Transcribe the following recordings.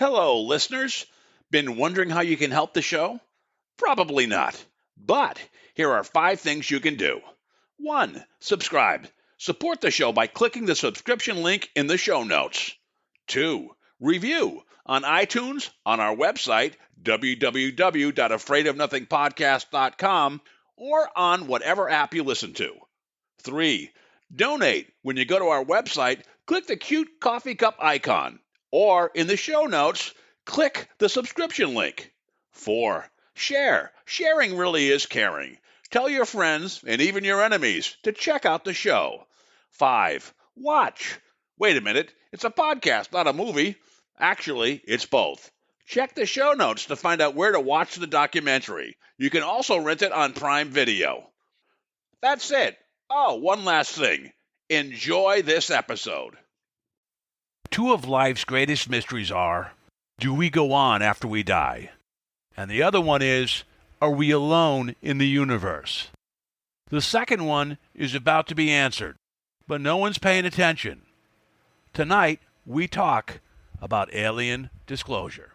Hello, listeners. Been wondering how you can help the show? Probably not. But here are 5 things you can do. 1. Subscribe. Support the show by clicking the subscription link in the show notes. 2. Review on iTunes, on our website, www.afraidofnothingpodcast.com, or on whatever app you listen to. 3. Donate. When you go to our website, click the cute coffee cup icon. Or in the show notes, click the subscription link. 4. Share. Sharing really is caring. Tell your friends and even your enemies to check out the show. 5. Watch. Wait a minute, it's a podcast, not a movie. Actually, it's both. Check the show notes to find out where to watch the documentary. You can also rent it on Prime Video. That's it. Oh, one last thing. Enjoy this episode. 2 of life's greatest mysteries are, do we go on after we die? And the other one is, are we alone in the universe? The second one is about to be answered, but no one's paying attention. Tonight, we talk about alien disclosure.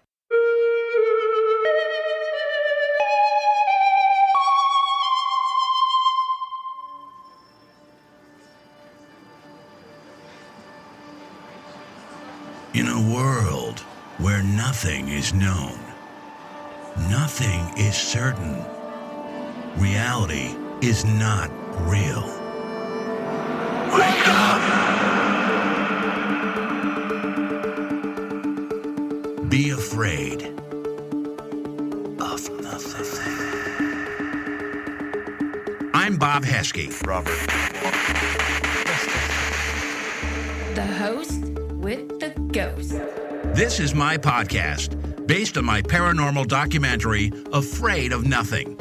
In a world where nothing is known, nothing is certain, reality is not real. Wake up! Be afraid of nothing. I'm Bob Heskey. Robert. The host with the ghost. This is my podcast, based on my paranormal documentary, Afraid of Nothing.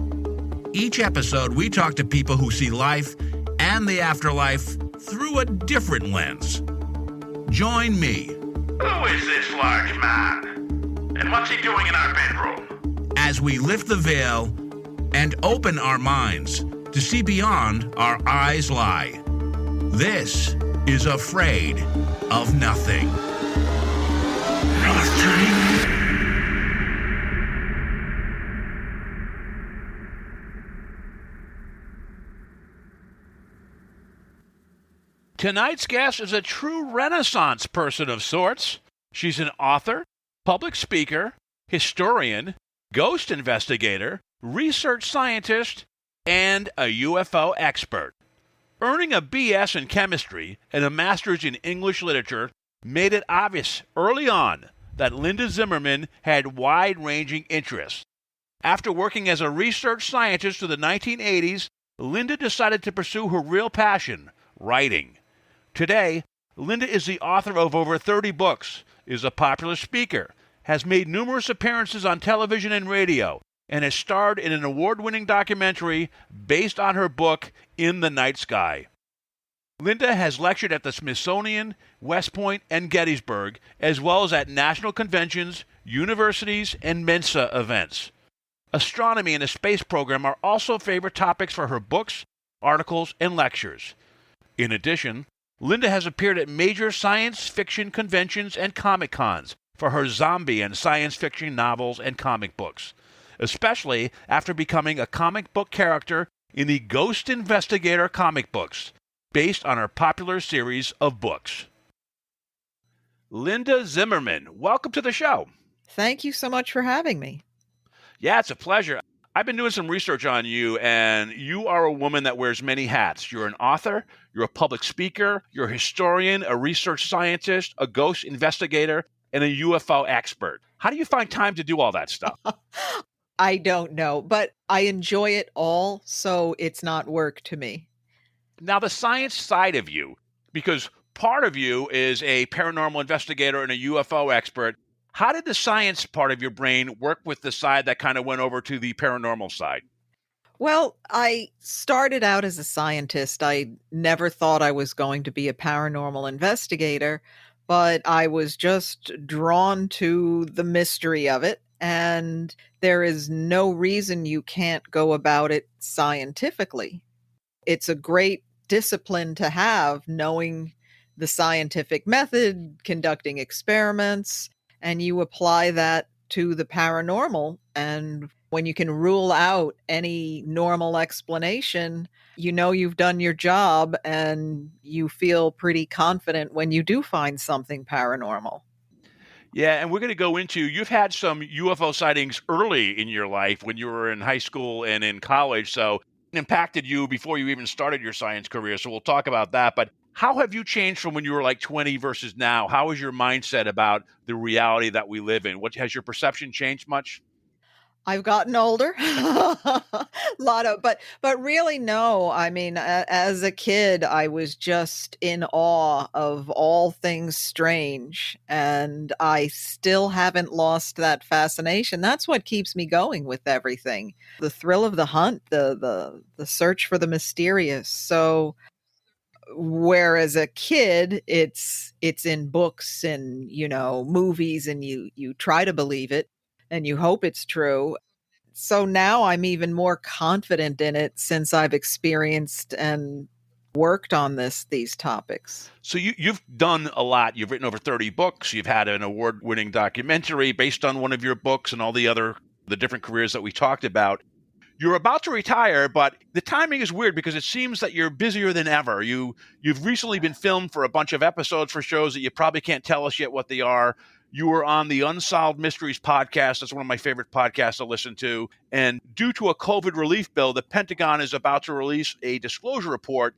Each episode, we talk to people who see life and the afterlife through a different lens. Join me. Who is this large man? And what's he doing in our bedroom? As we lift the veil and open our minds to see beyond our eyes lie. This is Afraid of Nothing. Tonight's guest is a true Renaissance person of sorts. She's an author, public speaker, historian, ghost investigator, research scientist, and a UFO expert. Earning a BS in chemistry and a master's in English literature made it obvious early on that Linda Zimmerman had wide-ranging interests. After working as a research scientist through the 1980s, Linda decided to pursue her real passion, writing. Today, Linda is the author of over 30 books, is a popular speaker, has made numerous appearances on television and radio, and has starred in an award-winning documentary based on her book, In the Night Sky. Linda has lectured at the Smithsonian, West Point, and Gettysburg, as well as at national conventions, universities, and Mensa events. Astronomy and the space program are also favorite topics for her books, articles, and lectures. In addition, Linda has appeared at major science fiction conventions and Comic-Cons for her zombie and science fiction novels and comic books, especially after becoming a comic book character in the Ghost Investigator comic books, based on her popular series of books. Linda Zimmerman, welcome to the show. Thank you so much for having me. Yeah, it's a pleasure. I've been doing some research on you, and you are a woman that wears many hats. You're an author, you're a public speaker, you're a historian, a research scientist, a ghost investigator, and a UFO expert. How do you find time to do all that stuff? I don't know, but I enjoy it all, so it's not work to me. Now, the science side of you, because part of you is a paranormal investigator and a UFO expert, how did the science part of your brain work with the side that kind of went over to the paranormal side? Well, I started out as a scientist. I never thought I was going to be a paranormal investigator, but I was just drawn to the mystery of it. And there is no reason you can't go about it scientifically. It's a great discipline to have, knowing the scientific method, conducting experiments, and you apply that to the paranormal. And when you can rule out any normal explanation, you know you've done your job and you feel pretty confident when you do find something paranormal. Yeah, and we're going to go into, you've had some UFO sightings early in your life when you were in high school and in college, so it impacted you before you even started your science career, so we'll talk about that. But how have you changed from when you were like 20 versus now? How is your mindset about the reality that we live in? What has your perception changed much? I've gotten older, but really, no. I mean, as a kid, I was just in awe of all things strange, and I still haven't lost that fascination. That's what keeps me going with everything. The thrill of the hunt, the search for the mysterious. So, whereas a kid, it's in books and, movies, and you try to believe it and you hope it's true. So now I'm even more confident in it since I've experienced and worked on these topics. So you've done a lot. You've written over 30 books. You've had an award-winning documentary based on one of your books and all the different careers that we talked about. You're about to retire, but the timing is weird because it seems that you're busier than ever. You've recently been filmed for a bunch of episodes for shows that you probably can't tell us yet what they are. You were on the Unsolved Mysteries podcast. That's one of my favorite podcasts to listen to. And due to a COVID relief bill, the Pentagon is about to release a disclosure report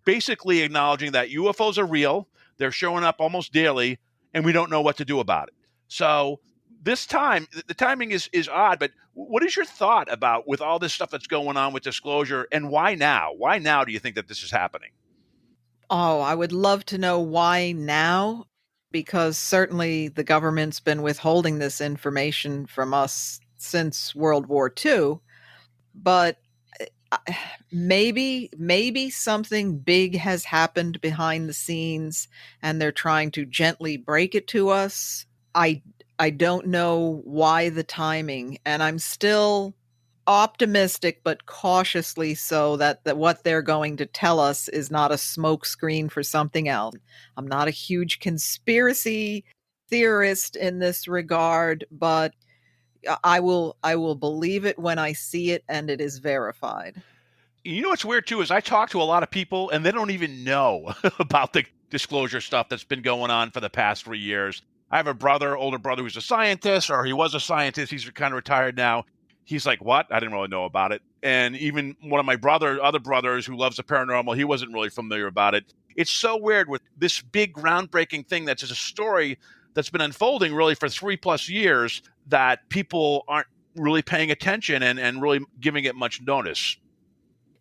basically acknowledging that UFOs are real, they're showing up almost daily, and we don't know what to do about it. So this time, the timing is odd, but what is your thought about with all this stuff that's going on with disclosure, and why now? Why now do you think that this is happening? Oh, I would love to know why now, because certainly the government's been withholding this information from us since World War II. But maybe something big has happened behind the scenes and they're trying to gently break it to us. I don't know why the timing, and I'm still optimistic but cautiously so that what they're going to tell us is not a smokescreen for something else. I'm not a huge conspiracy theorist in this regard, but I will believe it when I see it and it is verified. You know what's weird too is I talk to a lot of people and they don't even know about the disclosure stuff that's been going on for the past 3 years. I have older brother who's a scientist, or he was a scientist. He's kind of retired now. He's like, what? I didn't really know about it. And even one of my other brothers who loves the paranormal, he wasn't really familiar about it. It's so weird with this big groundbreaking thing that's just a story that's been unfolding really for 3+ years that people aren't really paying attention and really giving it much notice.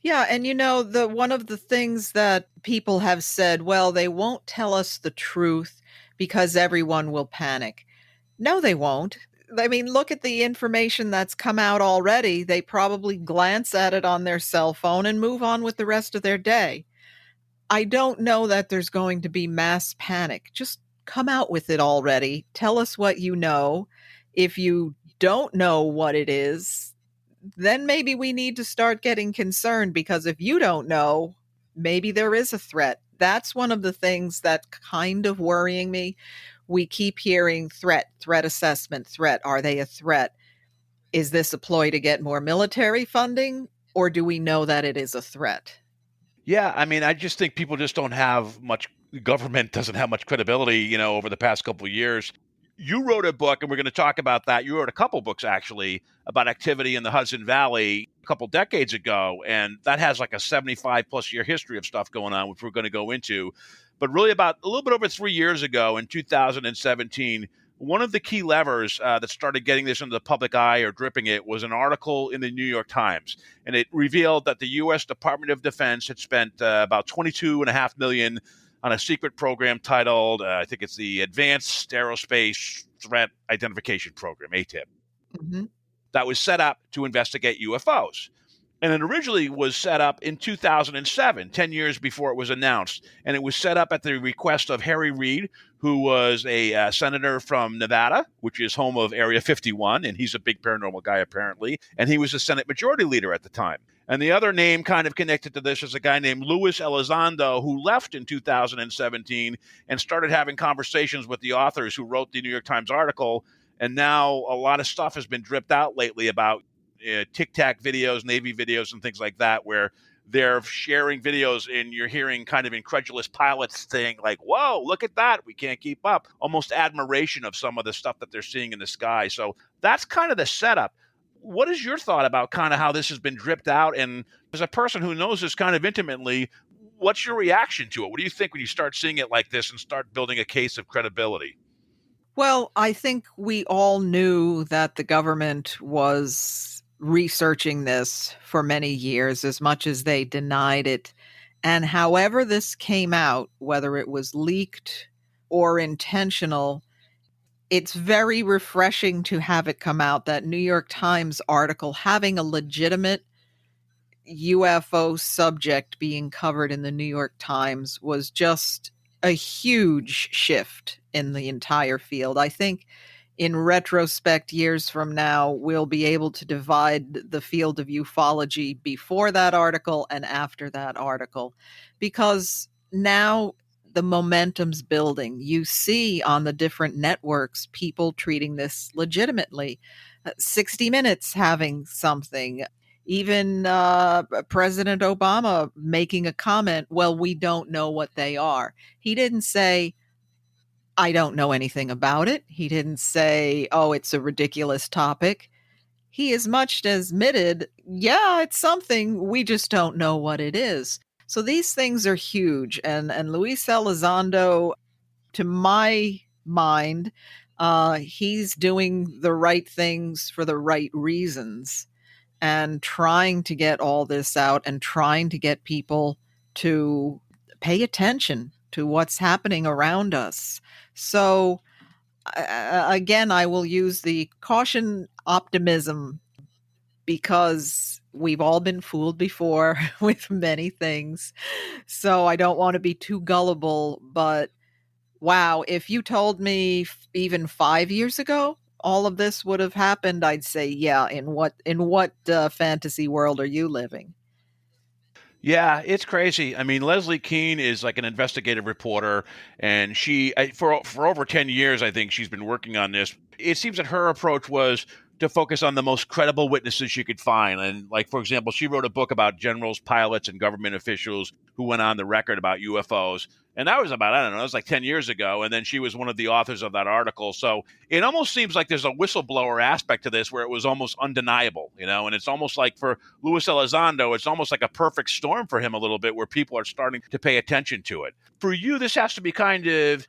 Yeah, and one of the things that people have said, well, they won't tell us the truth because everyone will panic. No, they won't. I mean, look at the information that's come out already. They probably glance at it on their cell phone and move on with the rest of their day. I don't know that there's going to be mass panic. Just come out with it already. Tell us what you know. If you don't know what it is, then maybe we need to start getting concerned, because if you don't know, maybe there is a threat. That's one of the things that kind of worrying me. We keep hearing threat assessment, threat. Are they a threat? Is this a ploy to get more military funding, or do we know that it is a threat? Yeah, I mean, I just think people just don't have much, government doesn't have much credibility, over the past couple of years. You wrote a book, and we're going to talk about that. You wrote a couple books, actually, about activity in the Hudson Valley a couple decades ago, and that has like a 75+ year history of stuff going on, which we're going to go into. But really about a little bit over 3 years ago, in 2017, one of the key levers that started getting this into the public eye or dripping it was an article in the New York Times. And it revealed that the U.S. Department of Defense had spent about $22.5 million on a secret program titled, I think it's the Advanced Aerospace Threat Identification Program, ATIP, that was set up to investigate UFOs. And it originally was set up in 2007, 10 years before it was announced. And it was set up at the request of Harry Reid, who was a senator from Nevada, which is home of Area 51. And he's a big paranormal guy, apparently. And he was the Senate Majority Leader at the time. And the other name kind of connected to this is a guy named Luis Elizondo, who left in 2017 and started having conversations with the authors who wrote the New York Times article. And now a lot of stuff has been dripped out lately about Tic Tac videos, Navy videos, and things like that, where they're sharing videos and you're hearing kind of incredulous pilots saying like, whoa, look at that. We can't keep up. Almost admiration of some of the stuff that they're seeing in the sky. So that's kind of the setup. What is your thought about kind of how this has been dripped out? And as a person who knows this kind of intimately, what's your reaction to it? What do you think when you start seeing it like this and start building a case of credibility? Well, I think we all knew that the government was researching this for many years, as much as they denied it. And however this came out, whether it was leaked or intentional, it's very refreshing to have it come out. That New York Times article having a legitimate UFO subject being covered in the New York Times was just a huge shift in the entire field. I think in retrospect, years from now, we'll be able to divide the field of ufology before that article and after that article, because now the momentum's building. You see on the different networks people treating this legitimately. 60 Minutes having something. Even President Obama making a comment, well, we don't know what they are. He didn't say, I don't know anything about it. He didn't say, oh, it's a ridiculous topic. He as much as admitted, yeah, it's something, we just don't know what it is. So these things are huge. And Luis Elizondo, to my mind, he's doing the right things for the right reasons and trying to get all this out and trying to get people to pay attention to what's happening around us. So, again, I will use the caution optimism, because we've all been fooled before with many things. So I don't want to be too gullible, but wow, if you told me even 5 years ago all of this would have happened, I'd say, yeah, in what fantasy world are you living? Yeah, it's crazy. I mean, Leslie Keene is like an investigative reporter, and for over 10 years, I think she's been working on this. It seems that her approach was to focus on the most credible witnesses she could find. And like, for example, she wrote a book about generals, pilots, and government officials who went on the record about UFOs. And that was about, I don't know, it was like 10 years ago. And then she was one of the authors of that article. So it almost seems like there's a whistleblower aspect to this where it was almost undeniable, and it's almost like for Luis Elizondo, it's almost like a perfect storm for him a little bit where people are starting to pay attention to it. For you, this has to be kind of,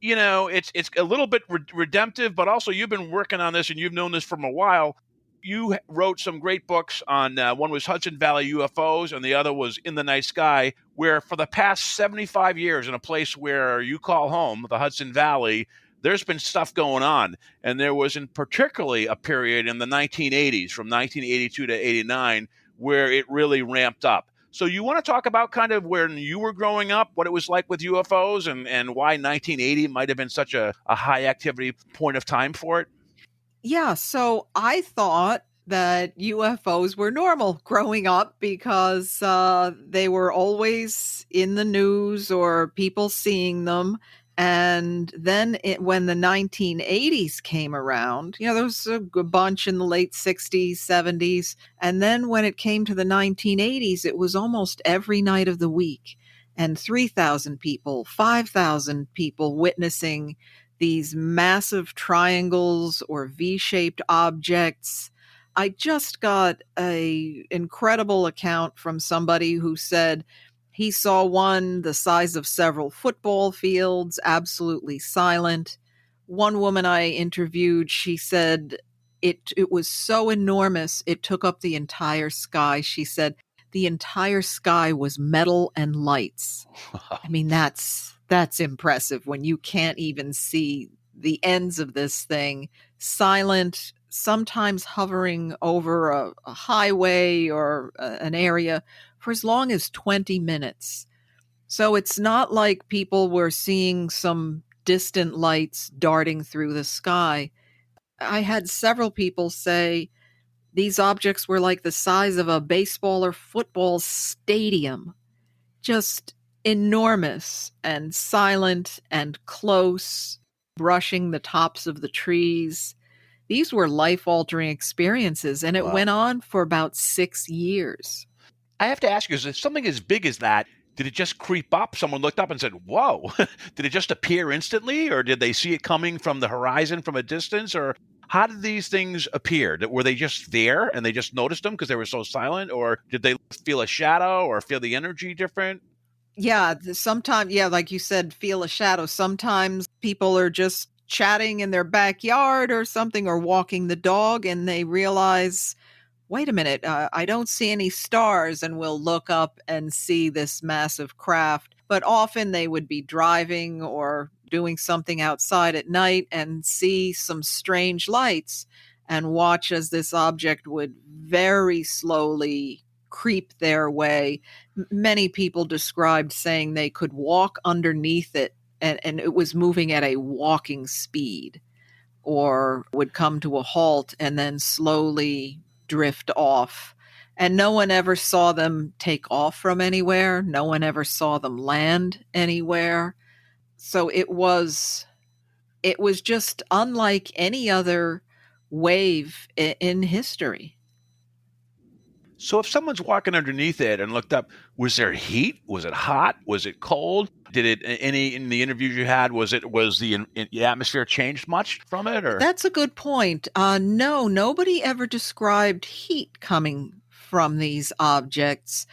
it's a little bit redemptive, but also you've been working on this and you've known this from a while. You wrote some great books on, one was Hudson Valley UFOs and the other was In the Night Sky, where for the past 75 years in a place where you call home, the Hudson Valley, there's been stuff going on. And there was in particularly a period in the 1980s, from 1982 to 89, where it really ramped up. So you want to talk about kind of when you were growing up, what it was like with UFOs and why 1980 might have been such a high activity point of time for it? Yeah, so I thought that UFOs were normal growing up because they were always in the news or people seeing them. And then when the 1980s came around, there was a bunch in the late 60s, 70s. And then when it came to the 1980s, it was almost every night of the week. And 3,000 people, 5,000 people witnessing these massive triangles or V-shaped objects. I just got an incredible account from somebody who said he saw one the size of several football fields, absolutely silent. One woman I interviewed, she said it was so enormous, it took up the entire sky. She said the entire sky was metal and lights. I mean, that's impressive when you can't even see the ends of this thing. Silent, sometimes hovering over a highway or an area for as long as 20 minutes. So it's not like people were seeing some distant lights darting through the sky. I had several people say These objects were like the size of a baseball or football stadium, just enormous and silent and close, brushing the tops of the trees. These were life-altering experiences, and it Wow. went on for about 6 years. I have to ask you, is it something as big as that? Did it just creep up? Someone looked up and said, whoa. Did it just appear instantly? Or did they see it coming from the horizon from a distance? Or how did these things appear? Were they just there and they just noticed them because they were so silent? Or did they feel a shadow or feel the energy different? Yeah, sometimes, yeah, like you said, feel a shadow. Sometimes people are just chatting in their backyard or something, or walking the dog, and they realize, wait a minute, I don't see any stars, and we'll look up and see this massive craft. But often they would be driving or doing something outside at night and see some strange lights and watch as this object would very slowly creep their way. Many people described saying they could walk underneath it, and it was moving at a walking speed, or would come to a halt and then slowly drift off. And no one ever saw them take off from anywhere. No one ever saw them land anywhere. So it was just unlike any other wave in history. So if someone's walking underneath it and looked up, was there heat? Was it hot? Was it cold? Did it any in the interviews you had? Was the atmosphere changed much from it? Or That's a good point. No, nobody ever described heat coming from these objects.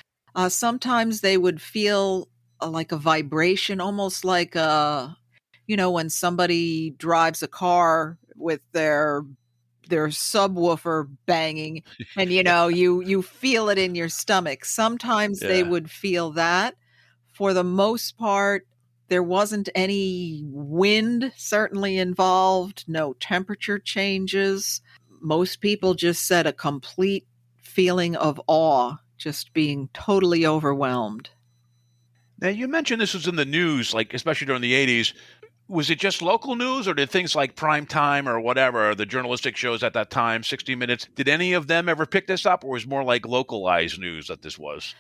Sometimes they would feel like a vibration, almost like when somebody drives a car with their subwoofer banging, and you feel it in your stomach. Sometimes they Yeah. would feel that. For the most part, there wasn't any wind certainly involved, no temperature changes. Most people just said a complete feeling of awe, just being totally overwhelmed. Now you mentioned this was in the news, like especially during the 80s. Was it just local news, or did things like Prime Time or whatever, the journalistic shows at that time, 60 Minutes, did any of them ever pick this up, or was it more like localized news that this was?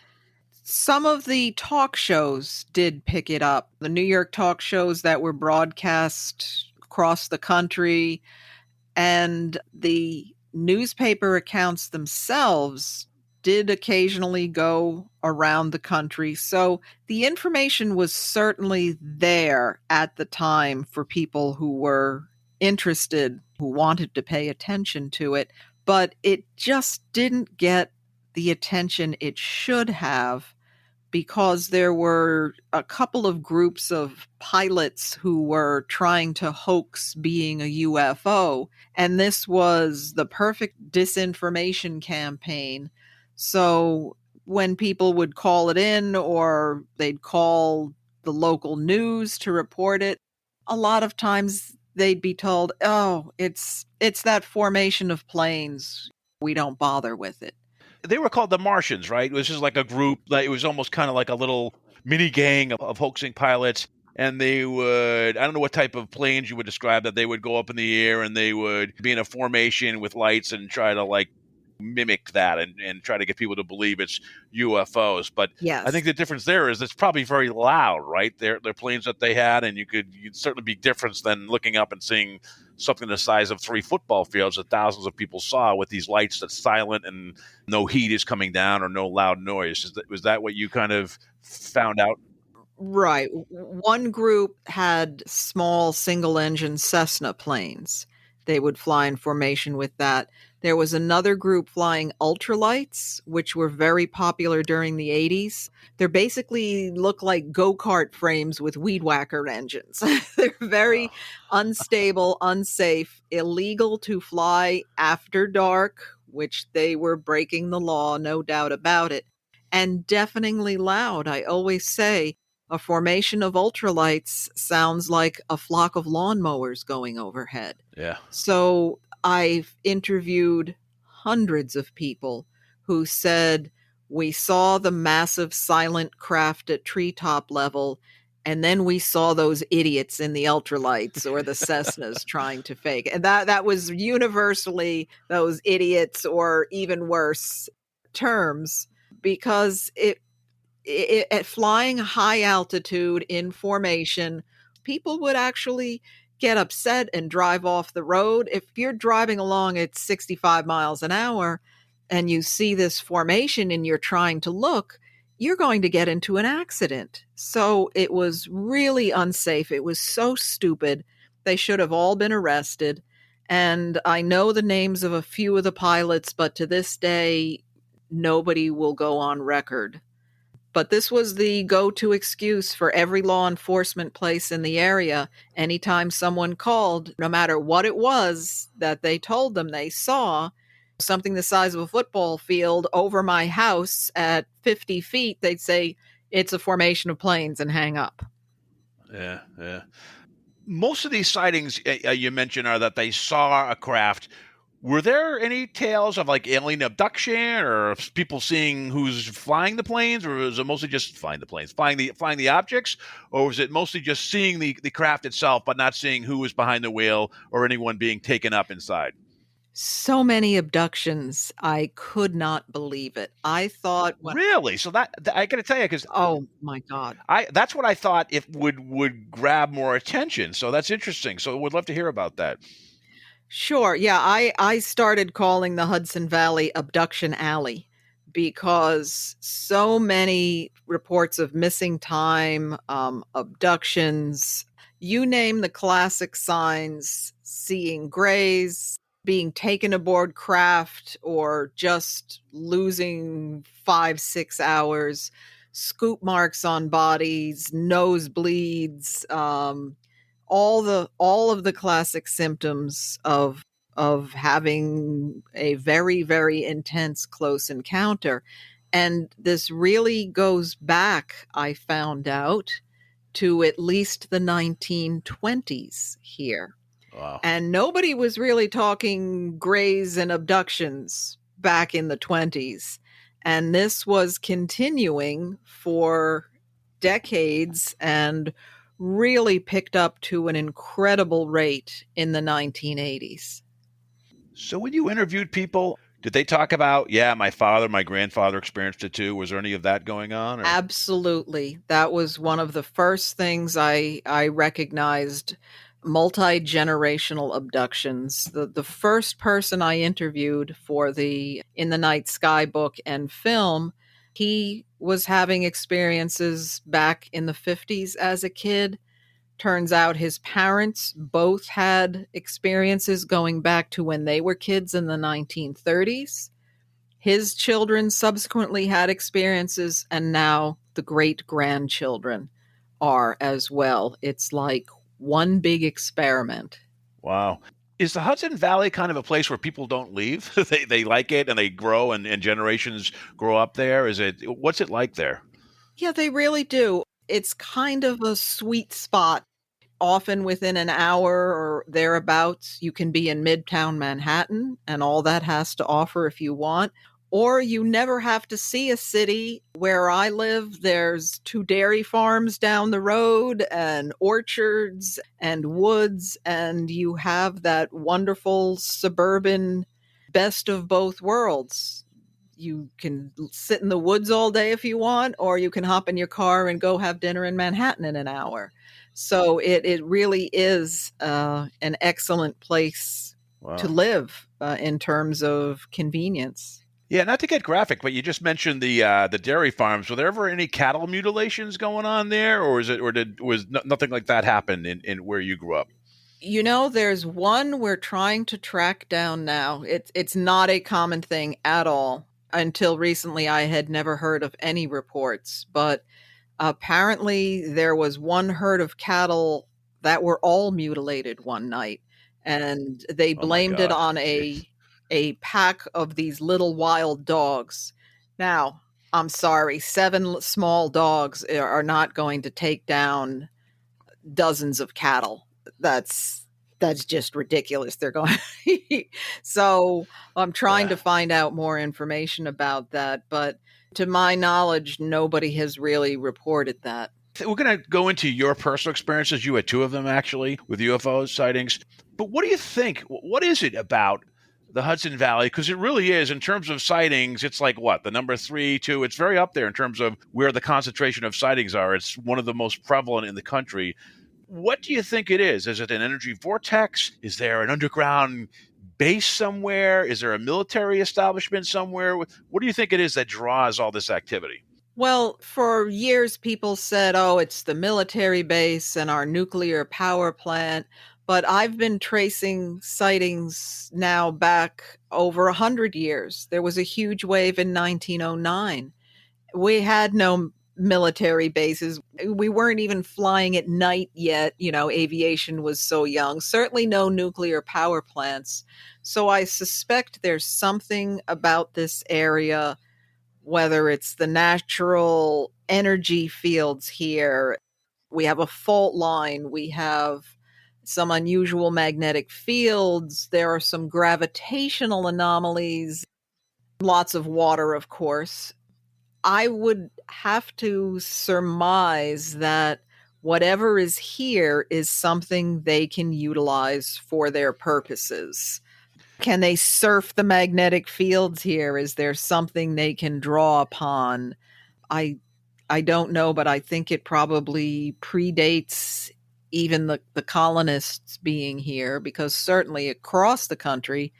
Some of the talk shows did pick it up. The New York talk shows that were broadcast across the country, and the newspaper accounts themselves did occasionally go around the country. So the information was certainly there at the time for people who were interested, who wanted to pay attention to it, but it just didn't get the attention it should have, because there were a couple of groups of pilots who were trying to hoax being a UFO, and this was the perfect disinformation campaign. So when people would call it in, or they'd call the local news to report it, a lot of times they'd be told, "Oh, it's that formation of planes. We don't bother with it." They were called the Martians, right? It was just like a group, like it was almost kind of like a little mini gang of hoaxing pilots. And they would, I don't know what type of planes you would describe, that they would go up in the air and they would be in a formation with lights and try to like mimic that and try to get people to believe it's UFOs. But Yes. I think the difference there is it's probably very loud, right? They're planes that they had, and you'd certainly be different than looking up and seeing something the size of 3 football fields that thousands of people saw with these lights that's silent and no heat is coming down or no loud noise. Was that what you kind of found out? Right. One group had small single-engine Cessna planes. They would fly in formation with that. There was another group flying ultralights, which were very popular during the 80s. They basically look like go-kart frames with weed whacker engines. They're very unstable, unsafe, illegal to fly after dark, which they were breaking the law, no doubt about it, and deafeningly loud. I always say a formation of ultralights sounds like a flock of lawnmowers going overhead. Yeah. So I've interviewed hundreds of people who said, we saw the massive silent craft at treetop level, And then we saw those idiots in the ultralights or the Cessnas trying to fake. And that was universally those idiots, or even worse terms, because at flying high altitude in formation, people would actually get upset and drive off the road. If you're driving along at 65 miles an hour and you see this formation and you're trying to look, you're going to get into an accident. So it was really unsafe. It was so stupid. They should have all been arrested. And I know the names of a few of the pilots, but to this day, nobody will go on record. But this was the go-to excuse for every law enforcement place in the area. Anytime someone called, no matter what it was that they told them they saw, something the size of a football field over my house at 50 feet, they'd say, it's a formation of planes, and hang up. Yeah, yeah. Most of these sightings you mentioned are that they saw a craft. Were there any tales of like alien abduction or people seeing who's flying the planes, or was it mostly just flying the planes, flying the objects, or was it mostly just seeing the craft itself, but not seeing who was behind the wheel or anyone being taken up inside? So many abductions. I could not believe it. I thought, Really? So that I got to tell you, because oh my God. that's what I thought it would grab more attention. So that's interesting. So would love to hear about that. Sure. Yeah, I started calling the Hudson Valley Abduction Alley because so many reports of missing time, abductions, you name the classic signs, seeing grays, being taken aboard craft, or just losing 5-6 hours, scoop marks on bodies, nosebleeds, all of the classic symptoms of having a very, very intense close encounter. And this really goes back, I found out, to at least the 1920s here. Wow. And nobody was really talking grays and abductions back in the 20s. And this was continuing for decades and really picked up to an incredible rate in the 1980s. So when you interviewed people, did they talk about, yeah, my father, my grandfather experienced it too? Was there any of that going on? Or? Absolutely. That was one of the first things I recognized, multi-generational abductions. The first person I interviewed for the In the Night Sky book and film, he was having experiences back in the 50s as a kid. Turns out his parents both had experiences going back to when they were kids in the 1930s. His children subsequently had experiences, and now the great-grandchildren are as well. It's like one big experiment. Wow. Is the Hudson Valley kind of a place where people don't leave? They like it and they grow and generations grow up there? What's it like there? Yeah, they really do. It's kind of a sweet spot. Often within an hour or thereabouts, you can be in Midtown Manhattan and all that has to offer if you want. Or you never have to see a city. Where I live, there's 2 dairy farms down the road and orchards and woods, and you have that wonderful suburban best of both worlds. You can sit in the woods all day if you want, or you can hop in your car and go have dinner in Manhattan in an hour. So it really is an excellent place to live in terms of convenience. Yeah, not to get graphic, but you just mentioned the dairy farms. Were there ever any cattle mutilations going on there, or was nothing like that happen in where you grew up? You know, there's one we're trying to track down now. It's not a common thing at all. Until recently, I had never heard of any reports, but apparently there was one herd of cattle that were all mutilated one night, and they blamed it on a pack of these little wild dogs. Now, I'm sorry, 7 small dogs are not going to take down dozens of cattle. That's just ridiculous. They're going. So I'm trying to find out more information about that, but to my knowledge, nobody has really reported that. We're going to go into your personal experiences. You had two of them, actually, with UFO sightings. But what do you think? What is it about the Hudson Valley? Because it really is, in terms of sightings, it's like what? The number 3, 2, it's very up there in terms of where the concentration of sightings are. It's one of the most prevalent in the country. What do you think it is? Is it an energy vortex? Is there an underground base somewhere? Is there a military establishment somewhere? What do you think it is that draws all this activity? Well, for years, people said, oh, it's the military base and our nuclear power plant. But I've been tracing sightings now back over 100 years. There was a huge wave in 1909. We had no military bases. We weren't even flying at night yet. Aviation was so young. Certainly no nuclear power plants. So I suspect there's something about this area, whether it's the natural energy fields here. We have a fault line. We have some unusual magnetic fields. There are some gravitational anomalies. Lots of water, of course. I would have to surmise that whatever is here is something they can utilize for their purposes. Can they surf the magnetic fields here? Is there something they can draw upon? I don't know, but I think it probably predates even the colonists being here, because certainly across the country,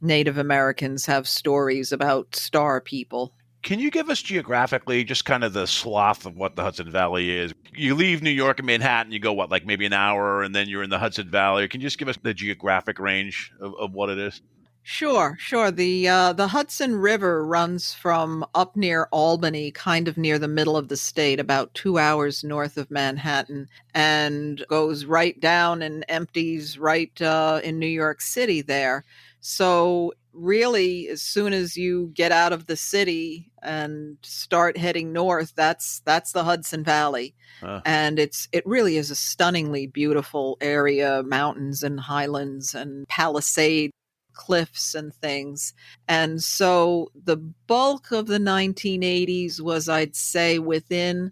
Native Americans have stories about star people. Can you give us geographically just kind of the swath of what the Hudson Valley is? You leave New York and Manhattan, you go, what, like maybe an hour, and then you're in the Hudson Valley. Can you just give us the geographic range of what it is? Sure. The Hudson River runs from up near Albany, kind of near the middle of the state, about 2 hours north of Manhattan, and goes right down and empties right in New York City there. So really, as soon as you get out of the city and start heading north, that's the Hudson Valley. And it really is a stunningly beautiful area, mountains and highlands and palisade cliffs and things. And so the bulk of the 1980s was, I'd say, within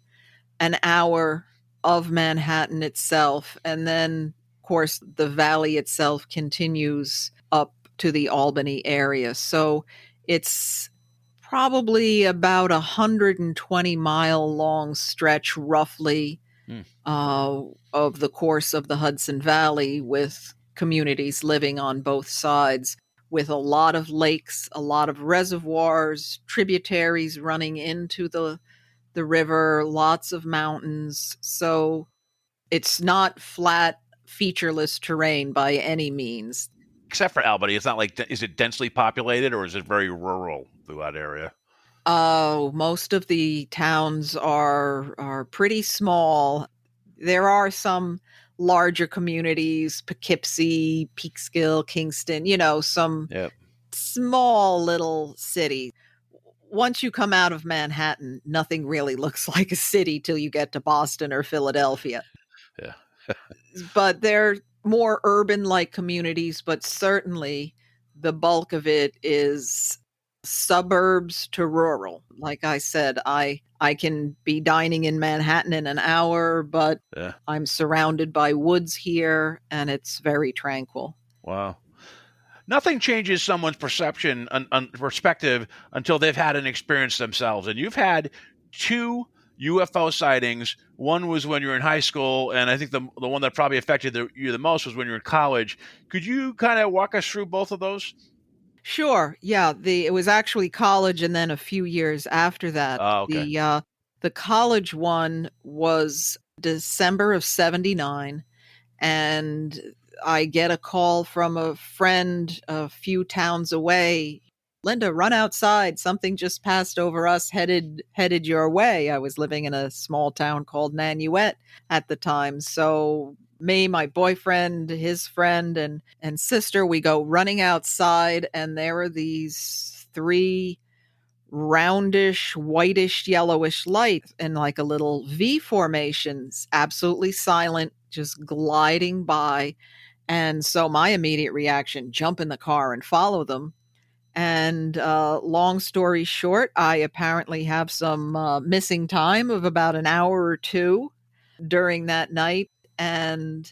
an hour of Manhattan itself. And then, of course, the valley itself continues up to the Albany area. So it's probably about 120-mile long stretch, roughly, of the course of the Hudson Valley, with communities living on both sides, with a lot of lakes, a lot of reservoirs, tributaries running into the river, lots of mountains. So it's not flat, featureless terrain by any means. Except for Albany, it's not like, is it densely populated or is it very rural through that area? Most of the towns are pretty small. There are some larger communities, Poughkeepsie, Peekskill, Kingston, some small little city. Once you come out of Manhattan, nothing really looks like a city till you get to Boston or Philadelphia. Yeah. But they're more urban-like communities, but certainly the bulk of it is suburbs to rural. Like I said, I can be dining in Manhattan in an hour, but I'm surrounded by woods here, and it's very tranquil. Wow. Nothing changes someone's perception and perspective until they've had an experience themselves. And you've had 2 UFO sightings. One was when you were in high school, and I think the one that probably affected you the most was when you were in college. Could you kind of walk us through both of those? Sure. Yeah. It was actually college, and then a few years after that. Oh, okay. The college one was December of 79, and I get a call from a friend a few towns away. Linda, run outside. Something just passed over us, headed your way. I was living in a small town called Nanuet at the time. So me, my boyfriend, his friend, and sister, we go running outside, and there are these 3 roundish, whitish, yellowish lights in like a little V formations, absolutely silent, just gliding by. And so my immediate reaction, jump in the car and follow them. And long story short, I apparently have some missing time of about an hour or 2. during that night. And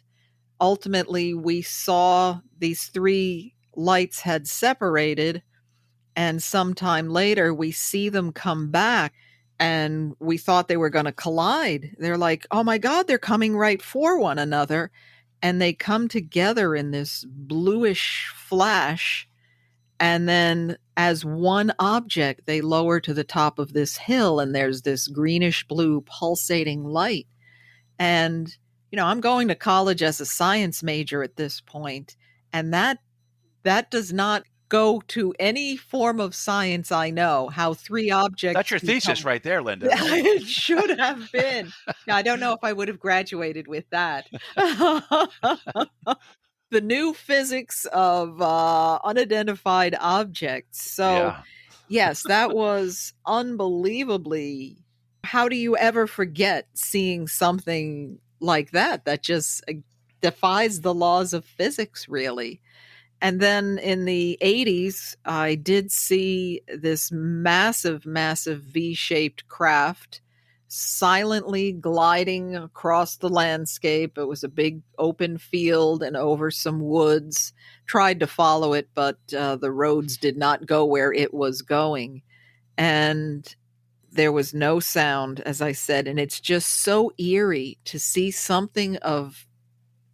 ultimately, we saw these three lights had separated. And sometime later, we see them come back. And we thought they were going to collide. They're like, oh my God, they're coming right for one another. And they come together in this bluish flash. And then, as one object, they lower to the top of this hill, and there's this greenish blue pulsating light. And, I'm going to college as a science major at this point, and that does not go to any form of science I know, how three objects That's your thesis become. right there, Linda. Right? It should have been. I don't know if I would have graduated with that. The new physics of unidentified objects. So, Yeah. yes, that was unbelievably. How do you ever forget seeing something like that just defies the laws of physics, really? And then in the 80s, I did see this massive, massive V-shaped craft silently gliding across the landscape. It was a big open field and over some woods. Tried to follow it, but the roads did not go where it was going. And there was no sound, as I said. And it's just so eerie to see something of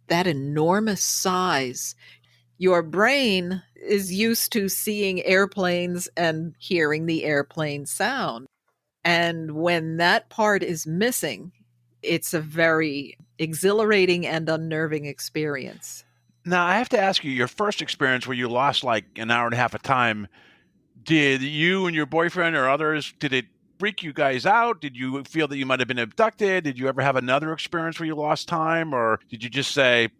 that enormous size. Your brain is used to seeing airplanes and hearing the airplane sound. And when that part is missing, it's a very exhilarating and unnerving experience. Now, I have to ask you, your first experience where you lost like an hour and a half of time, did you and your boyfriend or others, did it freak you guys out? Did you feel that you might have been abducted? Did you ever have another experience where you lost time? Or did you just say,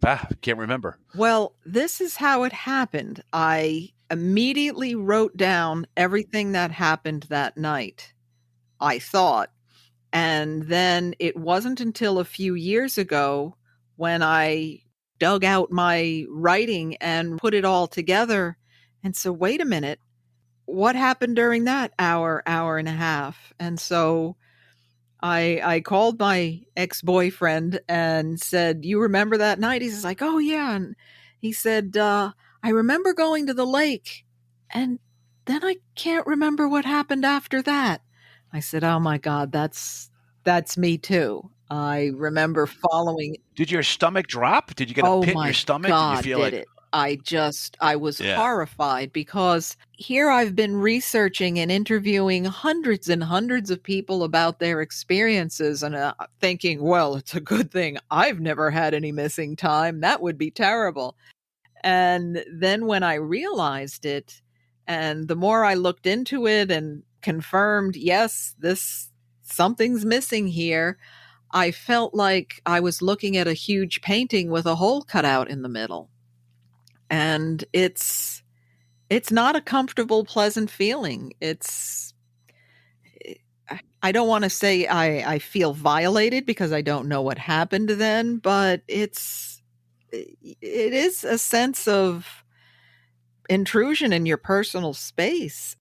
can't remember? Well, this is how it happened. I immediately wrote down everything that happened that night, I thought. And then it wasn't until a few years ago when I dug out my writing and put it all together. And so, wait a minute, what happened during that hour and a half? And so I called my ex-boyfriend and said, you remember that night? He's like, oh yeah. And he said, I remember going to the lake, and then I can't remember what happened after that. I said, oh my God, that's me too. I remember following. Did your stomach drop? Did you get a Oh pit in my your stomach? God, Did you feel did like it? I was horrified, because here I've been researching and interviewing hundreds and hundreds of people about their experiences, and thinking, well, it's a good thing I've never had any missing time. That would be terrible. And then when I realized it, and the more I looked into it and confirmed, yes, something's missing here, I felt like I was looking at a huge painting with a hole cut out in the middle. And it's not a comfortable, pleasant feeling. I don't want to say I feel violated, because I don't know what happened then, but it is a sense of intrusion in your personal space.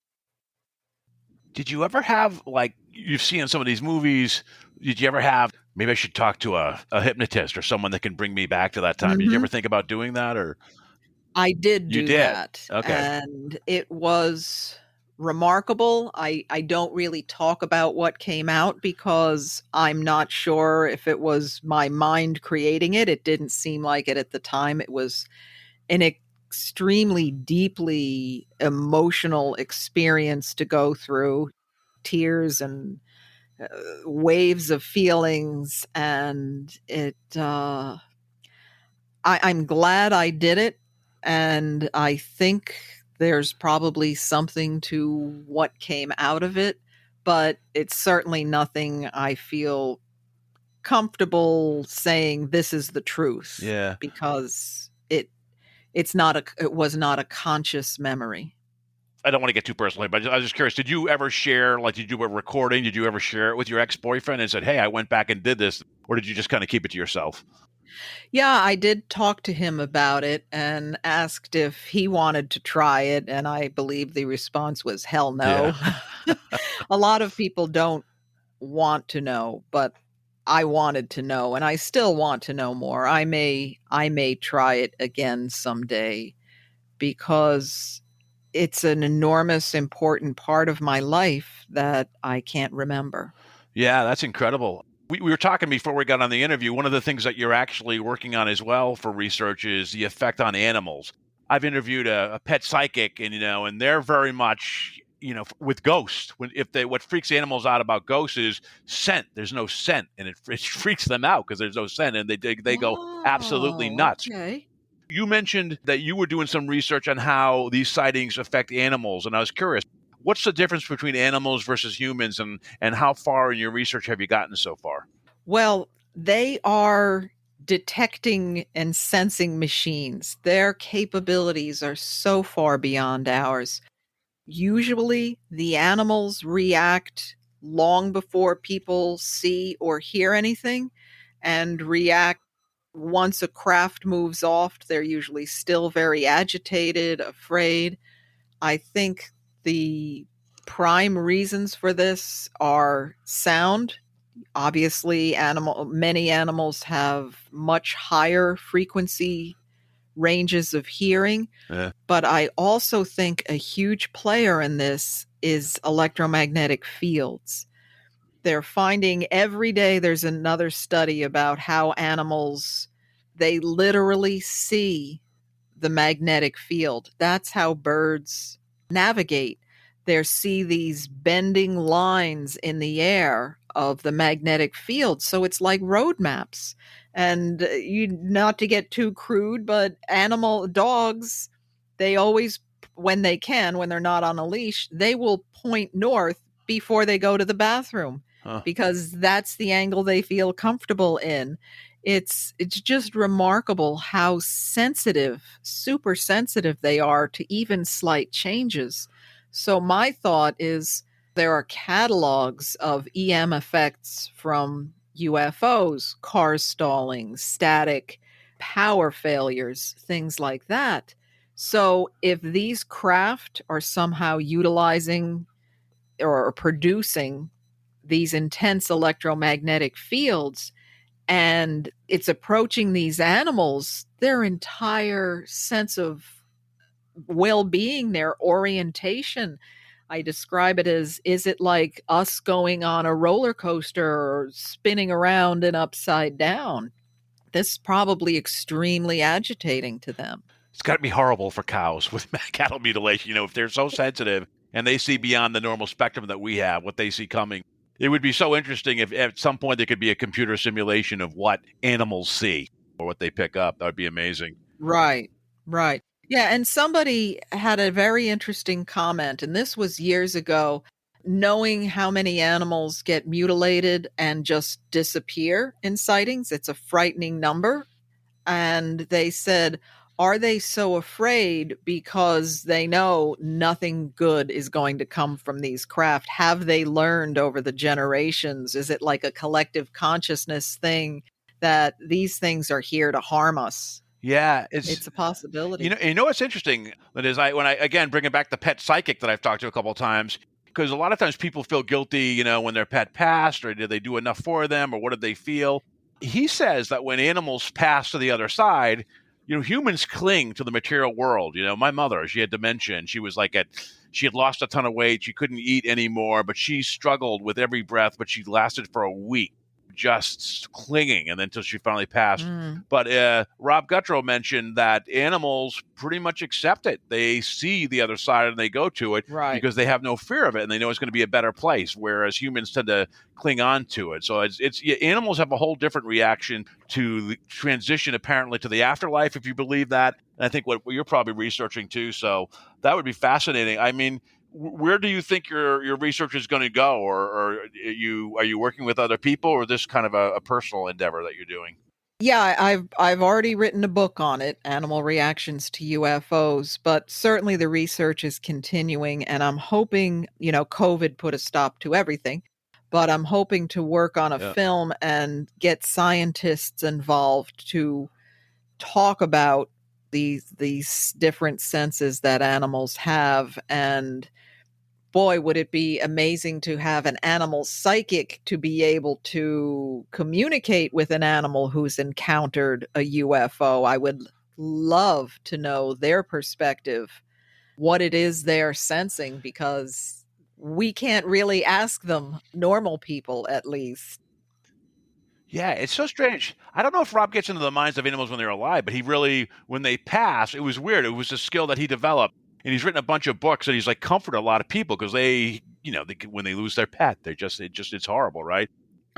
Did you ever have, like you've seen in some of these movies, did you ever have, maybe I should talk to a hypnotist or someone that can bring me back to that time? Did you ever think about doing that? Or I did You do did? that. Okay. And it was remarkable. I don't really talk about what came out, because I'm not sure if it was my mind creating it. It didn't seem like it at the time. It was an extremely deeply emotional experience to go through, tears and waves of feelings. And I'm glad I did it. And I think there's probably something to what came out of it, but it's certainly nothing I feel comfortable saying this is the truth. Yeah. Because it was not a conscious memory. I don't want to get too personal, but I was just curious, did you ever share, like, did you do a recording? Did you ever share it with your ex-boyfriend and said, hey, I went back and did this? Or did you just kind of keep it to yourself? Yeah, I did talk to him about it and asked if he wanted to try it. And I believe the response was hell no. A lot of people don't want to know, but I wanted to know, and I still want to know more. I may try it again someday, because it's an enormous, important part of my life that I can't remember. Yeah, that's incredible. We were talking before we got on the interview. One of the things that you're actually working on as well for research is the effect on animals. I've interviewed a pet psychic, and they're very much, with ghosts. What freaks animals out about ghosts is scent. There's no scent, and it freaks them out because there's no scent, and they go absolutely Oh, nuts. okay. You mentioned that you were doing some research on how these sightings affect animals, and I was curious. What's the difference between animals versus humans, and how far in your research have you gotten so far? Well, they are detecting and sensing machines. Their capabilities are so far beyond ours. Usually, the animals react long before people see or hear anything, and react once a craft moves off. They're usually still very agitated, afraid. I think the prime reasons for this are sound. Obviously, many animals have much higher frequency ranges of hearing, Yeah. but I also think a huge player in this is electromagnetic fields. They're finding every day, there's another study about how animals, they literally see the magnetic field. That's how birds navigate. They see these bending lines in the air of the magnetic field. So it's like road maps. And you, not to get too crude, but dogs, they always, when they can, when they're not on a leash, they will point north before they go to the bathroom, Huh. because that's the angle they feel comfortable in. It's just remarkable how sensitive, super sensitive they are to even slight changes. So my thought is, there are catalogs of EM effects from UFOs, car stalling, static, power failures, things like that. So if these craft are somehow utilizing or producing these intense electromagnetic fields, and it's approaching these animals, their entire sense of well-being, their orientation, I describe it as, is it like us going on a roller coaster or spinning around and upside down? This is probably extremely agitating to them. It's got to be horrible for cows with cattle mutilation. If they're so sensitive and they see beyond the normal spectrum that we have, what they see coming. It would be so interesting if at some point there could be a computer simulation of what animals see or what they pick up. That would be amazing. Right, right. Yeah, and somebody had a very interesting comment, and this was years ago, knowing how many animals get mutilated and just disappear in sightings. It's a frightening number. And they said, are they so afraid because they know nothing good is going to come from these craft? Have they learned over the generations? Is it like a collective consciousness thing that these things are here to harm us? Yeah, It's a possibility. what's interesting that is when I again bring it back the pet psychic that I've talked to a couple of times, because a lot of times people feel guilty, when their pet passed, or did they do enough for them, or what did they feel? He says that when animals pass to the other side, humans cling to the material world. My mother, she had dementia, and she had lost a ton of weight. She couldn't eat anymore, but she struggled with every breath, but she lasted for a week just clinging, and then until she finally passed. But Rob Guttrow mentioned that animals pretty much accept it. They see the other side and they go to it, Right. because they have no fear of it and they know it's going to be a better place, whereas humans tend to cling on to it. So animals have a whole different reaction to the transition, apparently, to the afterlife, if you believe that. And I think what you're probably researching too. So that would be fascinating. I mean, where do you think your research is going to go, or are you working with other people, or this kind of a personal endeavor that you're doing? Yeah, I've already written a book on it, Animal Reactions to UFOs, but certainly the research is continuing, and I'm hoping, COVID put a stop to everything, but I'm hoping to work on a film and get scientists involved to talk about these different senses that animals have, and boy, would it be amazing to have an animal psychic to be able to communicate with an animal who's encountered a UFO. I would love to know their perspective, what it is they're sensing, because we can't really ask them, normal people at least. Yeah, it's so strange. I don't know if Rob gets into the minds of animals when they're alive, but he really, when they pass, it was weird. It was a skill that he developed, and he's written a bunch of books, and he's like comforted a lot of people because they, when they lose their pet, it's horrible, right?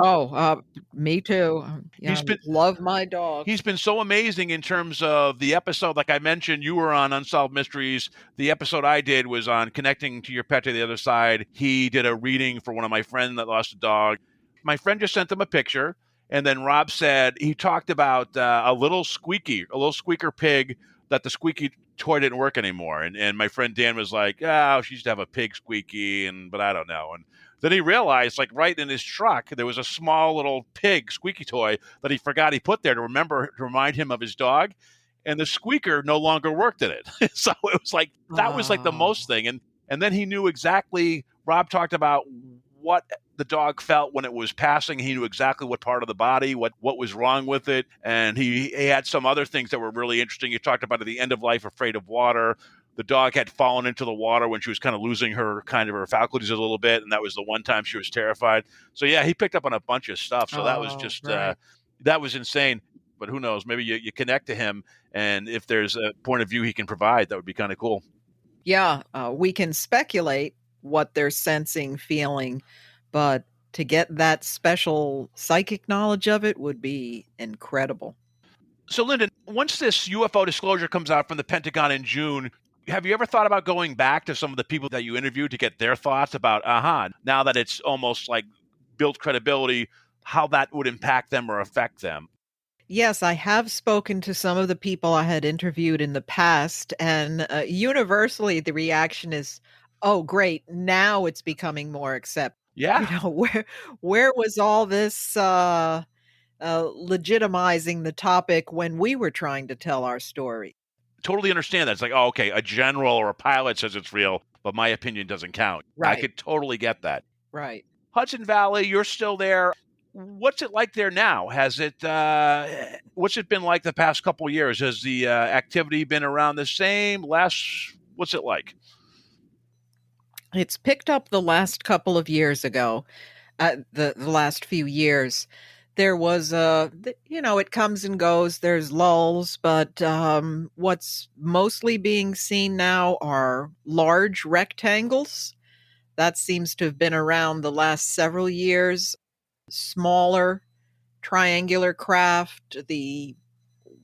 Oh, me too. Yeah, He's been love my dog. He's been so amazing in terms of the episode. Like I mentioned, you were on Unsolved Mysteries. The episode I did was on connecting to your pet to the other side. He did a reading for one of my friends that lost a dog. My friend just sent him a picture. And then Rob said he talked about a little squeaker pig, that the squeaky toy didn't work anymore. And my friend Dan was like, oh, she used to have a pig squeaky, but I don't know. And then he realized, like right in his truck, there was a small little pig squeaky toy that he forgot he put there to remind him of his dog. And the squeaker no longer worked in it. So it was like, that was like the most thing. And then he knew exactly, Rob talked about what the dog felt when it was passing. He knew exactly what part of the body, what was wrong with it. And he had some other things that were really interesting. He talked about at the end of life, afraid of water. The dog had fallen into the water when she was kind of losing her faculties a little bit. And that was the one time she was terrified. So yeah, he picked up on a bunch of stuff. So that was just, right. That was insane. But who knows, maybe you connect to him. And if there's a point of view he can provide, that would be kind of cool. Yeah, we can speculate what they're sensing, feeling, but to get that special psychic knowledge of it would be incredible. So, Lyndon, once this UFO disclosure comes out from the Pentagon in June, have you ever thought about going back to some of the people that you interviewed to get their thoughts about, now that it's almost like built credibility, how that would impact them or affect them? Yes, I have spoken to some of the people I had interviewed in the past, and universally the reaction is, oh, great, now it's becoming more accepted. Yeah. Where was all this legitimizing the topic when we were trying to tell our story? Totally understand that. It's like, oh, okay, a general or a pilot says it's real, but my opinion doesn't count. Right. I could totally get that. Right. Hudson Valley, you're still there. What's it like there now? What's it been like the past couple of years? Has the activity been around the same, less? What's it like? It's picked up the last couple of years ago, the last few years. There was it comes and goes, there's lulls, but what's mostly being seen now are large rectangles. That seems to have been around the last several years. Smaller triangular craft,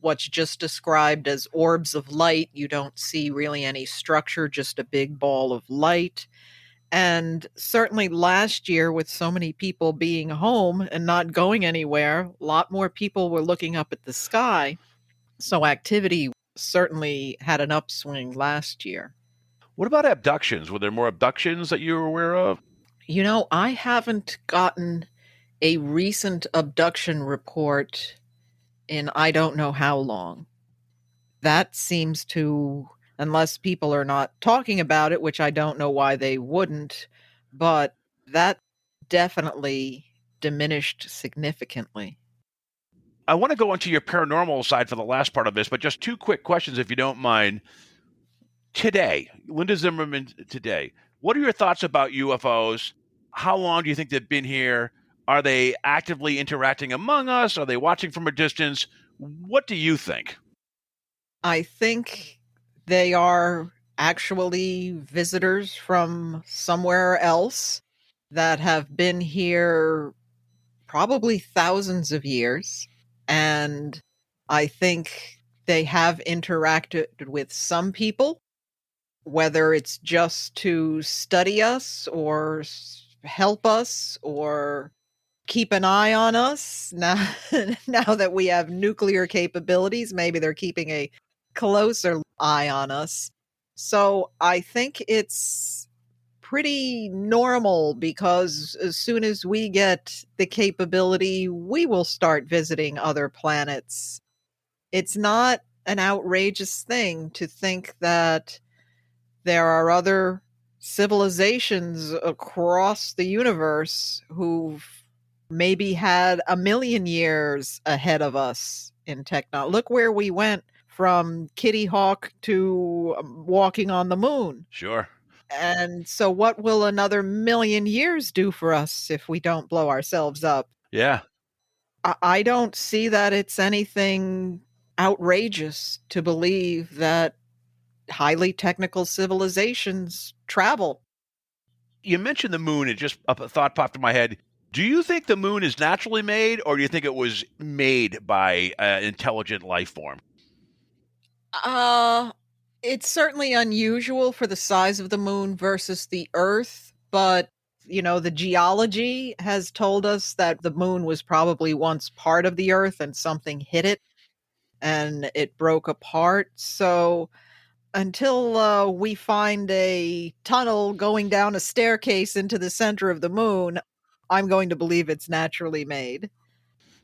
what's just described as orbs of light. You don't see really any structure, just a big ball of light. And certainly last year, with so many people being home and not going anywhere, a lot more people were looking up at the sky. So activity certainly had an upswing last year. What about abductions? Were there more abductions that you were aware of? I haven't gotten a recent abduction report in I don't know how long. That seems to, unless people are not talking about it, which I don't know why they wouldn't, but that definitely diminished significantly. I want to go into your paranormal side for the last part of this, but just two quick questions, if you don't mind. Today, Linda Zimmerman today, what are your thoughts about UFOs? How long do you think they've been here? Are they actively interacting among us? Are they watching from a distance? What do you think? I think they are actually visitors from somewhere else that have been here probably thousands of years. And I think they have interacted with some people, whether it's just to study us or help us or keep an eye on us. Now that we have nuclear capabilities, maybe they're keeping a closer eye on us. So I think it's pretty normal, because as soon as we get the capability, we will start visiting other planets. It's not an outrageous thing to think that there are other civilizations across the universe who've maybe had a million years ahead of us in technology. Look where we went from Kitty Hawk to walking on the moon. Sure. And so, what will another million years do for us if we don't blow ourselves up? Yeah. I don't see that it's anything outrageous to believe that highly technical civilizations travel. You mentioned the moon. It just a thought popped in my head. Do you think the moon is naturally made, or do you think it was made by an intelligent life form? It's certainly unusual for the size of the moon versus the Earth, but the geology has told us that the moon was probably once part of the Earth and something hit it and it broke apart. So until we find a tunnel going down a staircase into the center of the moon, I'm going to believe it's naturally made.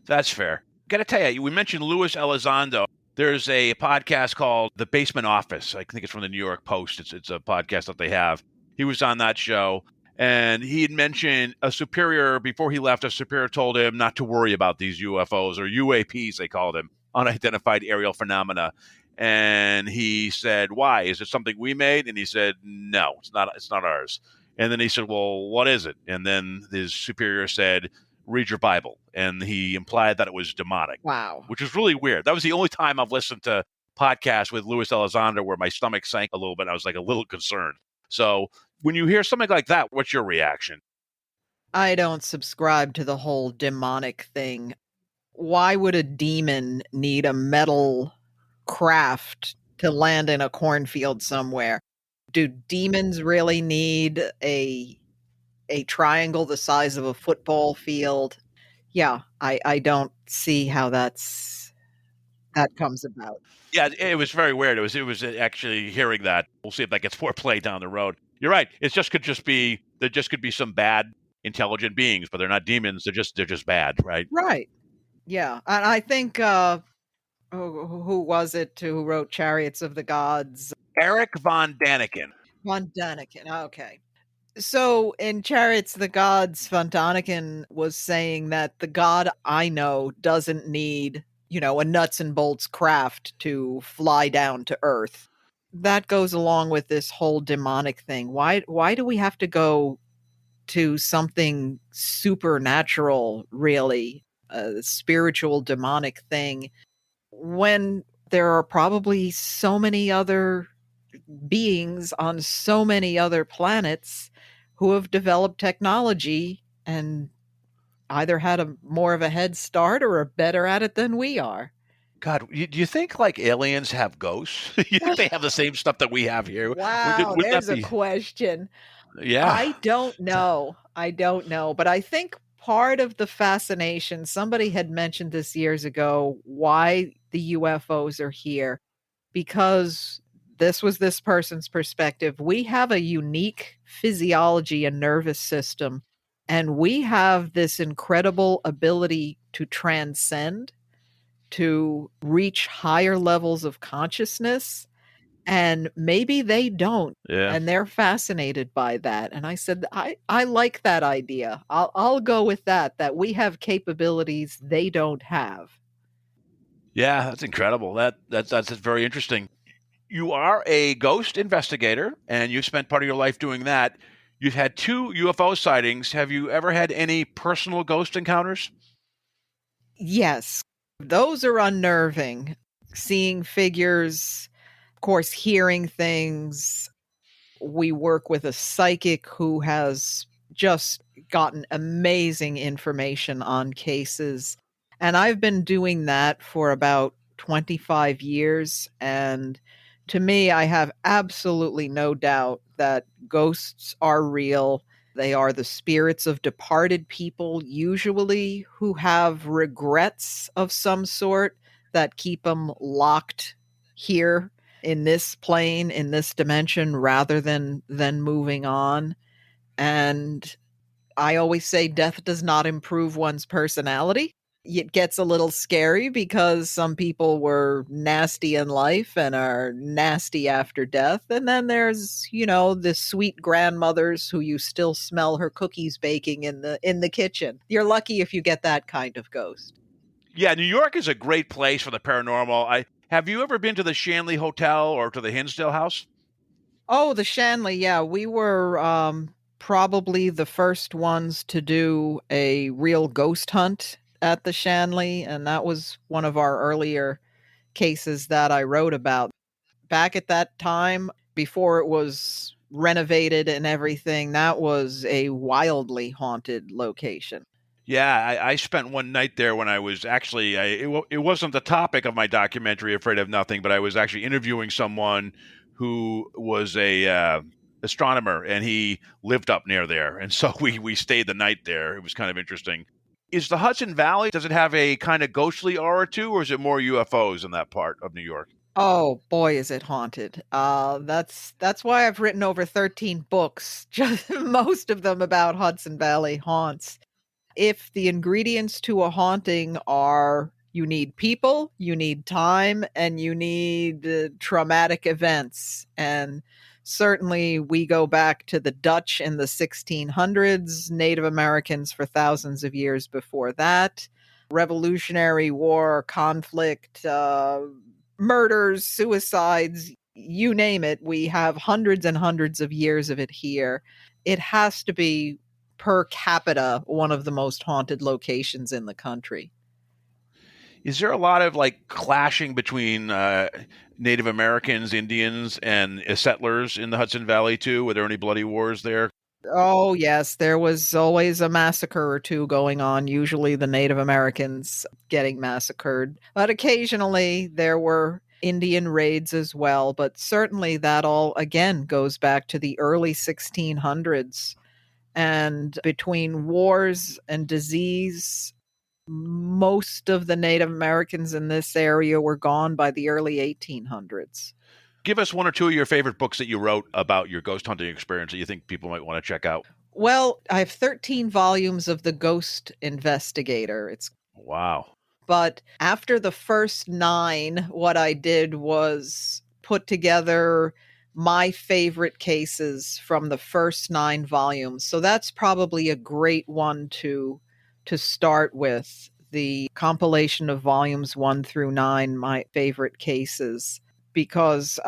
That's fair. Got to tell you, we mentioned Luis Elizondo. There's a podcast called The Basement Office. I think it's from the New York Post. It's a podcast that they have. He was on that show, and he had mentioned a superior, before he left, a superior told him not to worry about these UFOs, or UAPs, they called them, unidentified aerial phenomena. And he said, why? Is it something we made? And he said, no, it's not ours. And then he said, well, what is it? And then his superior said, read your Bible. And he implied that it was demonic. Wow. Which is really weird. That was the only time I've listened to podcasts with Luis Elizondo where my stomach sank a little bit. I was like a little concerned. So when you hear something like that, what's your reaction? I don't subscribe to the whole demonic thing. Why would a demon need a metal craft to land in a cornfield somewhere? Do demons really need a triangle the size of a football field? Yeah, I don't see how that comes about. Yeah, it was very weird. It was actually hearing that. We'll see if that gets more play down the road. You're right. There just could be some bad intelligent beings, but they're not demons. They're just bad, right? Right. Yeah, and I think who was it who wrote Chariots of the Gods? Eric von Daniken. Von Daniken. Okay. So in Chariots of the Gods, Von Daniken was saying that the God I know doesn't need, a nuts and bolts craft to fly down to Earth. That goes along with this whole demonic thing. Why do we have to go to something supernatural, really, a spiritual demonic thing, when there are probably so many other beings on so many other planets who have developed technology and either had more of a head start or are better at it than we are? God, do you think like aliens have ghosts? You think they have the same stuff that we have here? Wow, Wouldn't there's that a be... question. Yeah. I don't know. But I think part of the fascination, somebody had mentioned this years ago, why the UFOs are here, because this was this person's perspective. We have a unique physiology and nervous system, and we have this incredible ability to transcend, to reach higher levels of consciousness. And maybe they don't. Yeah. And they're fascinated by that. And I said, I like that idea. I'll go with that we have capabilities they don't have. Yeah, that's incredible. That's very interesting. You are a ghost investigator, and you've spent part of your life doing that. You've had 2 UFO sightings. Have you ever had any personal ghost encounters? Yes. Those are unnerving. Seeing figures, of course, hearing things. We work with a psychic who has just gotten amazing information on cases. And I've been doing that for about 25 years. And to me, I have absolutely no doubt that ghosts are real. They are the spirits of departed people, usually who have regrets of some sort that keep them locked here in this plane, in this dimension, rather than moving on. And I always say death does not improve one's personality. It gets a little scary because some people were nasty in life and are nasty after death. And then there's, the sweet grandmothers who you still smell her cookies baking in the kitchen. You're lucky if you get that kind of ghost. Yeah, New York is a great place for the paranormal. Have you ever been to the Shanley Hotel or to the Hinsdale House? Oh, the Shanley. Yeah, we were probably the first ones to do a real ghost hunt at the Shanley. And that was one of our earlier cases that I wrote about. Back at that time, before it was renovated and everything, that was a wildly haunted location. Yeah, I spent one night there when I was actually, it wasn't the topic of my documentary, Afraid of Nothing, but I was actually interviewing someone who was a astronomer, and he lived up near there. And so we stayed the night there. It was kind of interesting. Is the Hudson Valley, does it have a kind of ghostly aura too, or is it more UFOs in that part of New York? Oh boy, is it haunted. That's why I've written over 13 books, just most of them about Hudson Valley haunts. If the ingredients to a haunting are you need people, you need time, and you need traumatic events. And certainly we go back to the Dutch in the 1600s, Native Americans for thousands of years before that, Revolutionary War, conflict, murders, suicides, you name it. We have hundreds and hundreds of years of it here. It has to be per capita one of the most haunted locations in the country. Is there a lot of like clashing between Native Americans, Indians, and settlers in the Hudson Valley too? Were there any bloody wars there? Oh, yes, there was always a massacre or two going on, usually the Native Americans getting massacred. But occasionally there were Indian raids as well. But certainly that all, again, goes back to the early 1600s. And between wars and disease, most of the Native Americans in this area were gone by the early 1800s. Give us one or two of your favorite books that you wrote about your ghost hunting experience that you think people might want to check out. Well, I have 13 volumes of The Ghost Investigator. Wow. But after the first 9, what I did was put together my favorite cases from the first 9 volumes. So that's probably a great one to start with. The compilation of volumes 1 through 9, my favorite cases, because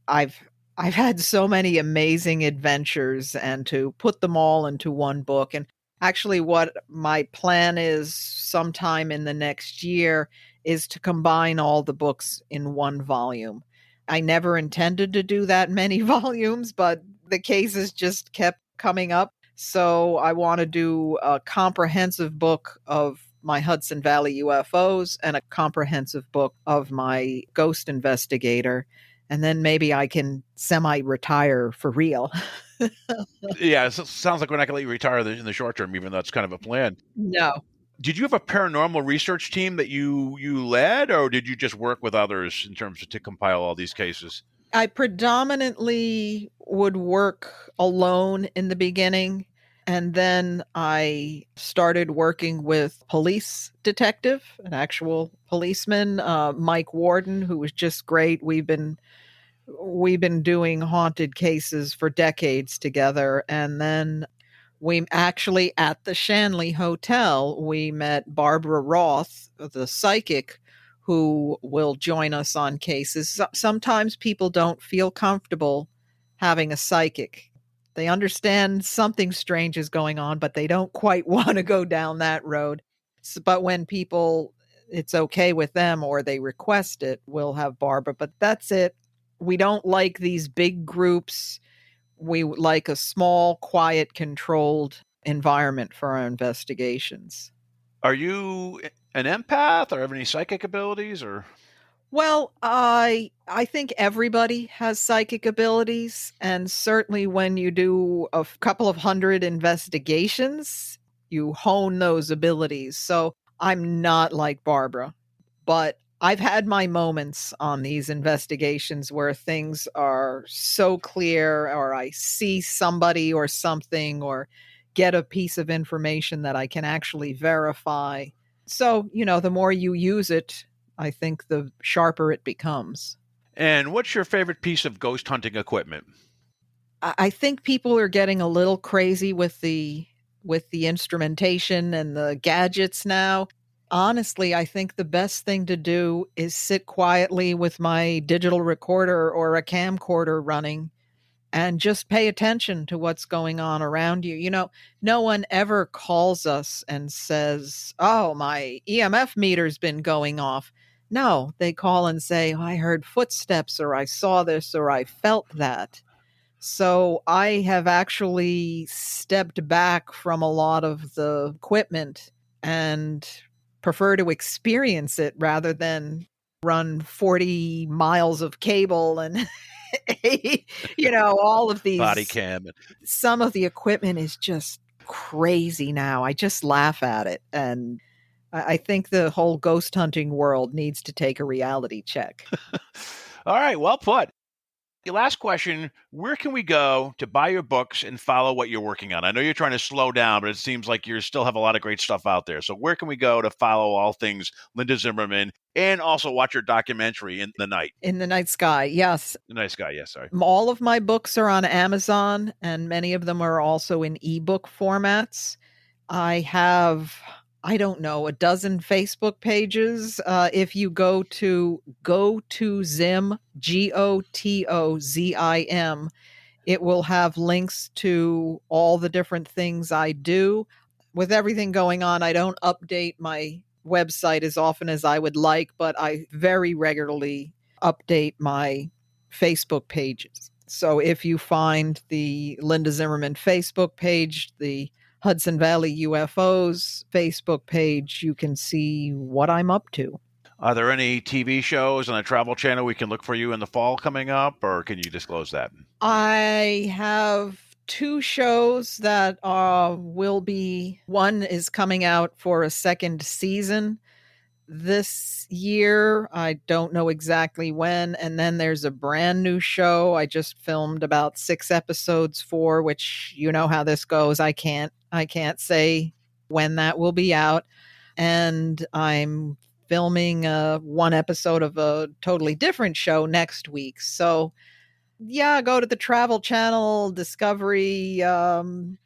I've had so many amazing adventures, and to put them all into one book. And actually what my plan is sometime in the next year is to combine all the books in one volume. I never intended to do that many volumes, but the cases just kept coming up. So I want to do a comprehensive book of my Hudson Valley UFOs and a comprehensive book of my Ghost Investigator. And then maybe I can semi-retire for real. Yeah, it sounds like we're not going to let you retire in the short term, even though that's kind of a plan. No. Did you have a paranormal research team that you led, or did you just work with others in terms of to compile all these cases? I predominantly would work alone in the beginning. And then I started working with police detective, an actual policeman, Mike Warden, who was just great. We've been doing haunted cases for decades together. And then we actually, at the Shanley Hotel, we met Barbara Roth, the psychic, who will join us on cases. Sometimes people don't feel comfortable having a psychic. They understand something strange is going on, but they don't quite want to go down that road. But when people, it's okay with them or they request it, we'll have Barbara. But that's it. We don't like these big groups. We like a small, quiet, controlled environment for our investigations. Are you an empath or have any psychic abilities or? Well, I think everybody has psychic abilities, and certainly when you do a couple of hundred investigations, you hone those abilities. So I'm not like Barbara, but I've had my moments on these investigations where things are so clear, or I see somebody or something, or get a piece of information that I can actually verify. So, the more you use it, I think the sharper it becomes. And what's your favorite piece of ghost hunting equipment? I think people are getting a little crazy with the instrumentation and the gadgets now. Honestly, I think the best thing to do is sit quietly with my digital recorder or a camcorder running and just pay attention to what's going on around you. No one ever calls us and says, "Oh, my EMF meter's been going off." No, they call and say, "Oh, I heard footsteps, or I saw this, or I felt that." So I have actually stepped back from a lot of the equipment and prefer to experience it rather than run 40 miles of cable and all of these Body cam. Some of the equipment is just crazy now. I just laugh at it, and I think the whole ghost hunting world needs to take a reality check. All right, well put. Your last question, where can we go to buy your books and follow what you're working on? I know you're trying to slow down, but it seems like you still have a lot of great stuff out there. So where can we go to follow all things Linda Zimmerman and also watch your documentary, In the Night? In the Night Sky, yes. The Night Sky, yes, sorry. All of my books are on Amazon, and many of them are also in ebook formats. I have, I don't know, a dozen Facebook pages. If you go to GoToZim, GOTOZIM, it will have links to all the different things I do. With everything going on, I don't update my website as often as I would like, but I very regularly update my Facebook pages. So if you find the Linda Zimmerman Facebook page, the Hudson Valley UFOs Facebook page, you can see what I'm up to. Are there any TV shows on the Travel Channel we can look for you in the fall coming up, or can you disclose that? I have 2 shows that will be, one is coming out for a second season this year. I don't know exactly when. And then there's a brand new show I just filmed about 6 episodes for, which you know how this goes. I can't say when that will be out. And I'm filming 1 episode of a totally different show next week. So yeah, go to the Travel Channel, Discovery. I'm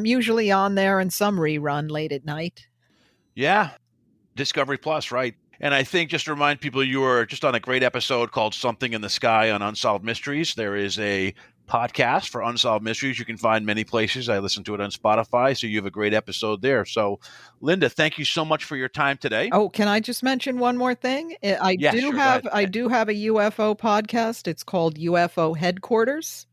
usually on there in some rerun late at night. Yeah, Discovery Plus, right? And I think just to remind people, you were just on a great episode called Something in the Sky on Unsolved Mysteries. There is a podcast for Unsolved Mysteries. You can find many places. I listen to it on Spotify, so you have a great episode there. So, Linda, thank you so much for your time today. Oh, can I just mention one more thing? I do have a UFO podcast. It's called UFO Headquarters,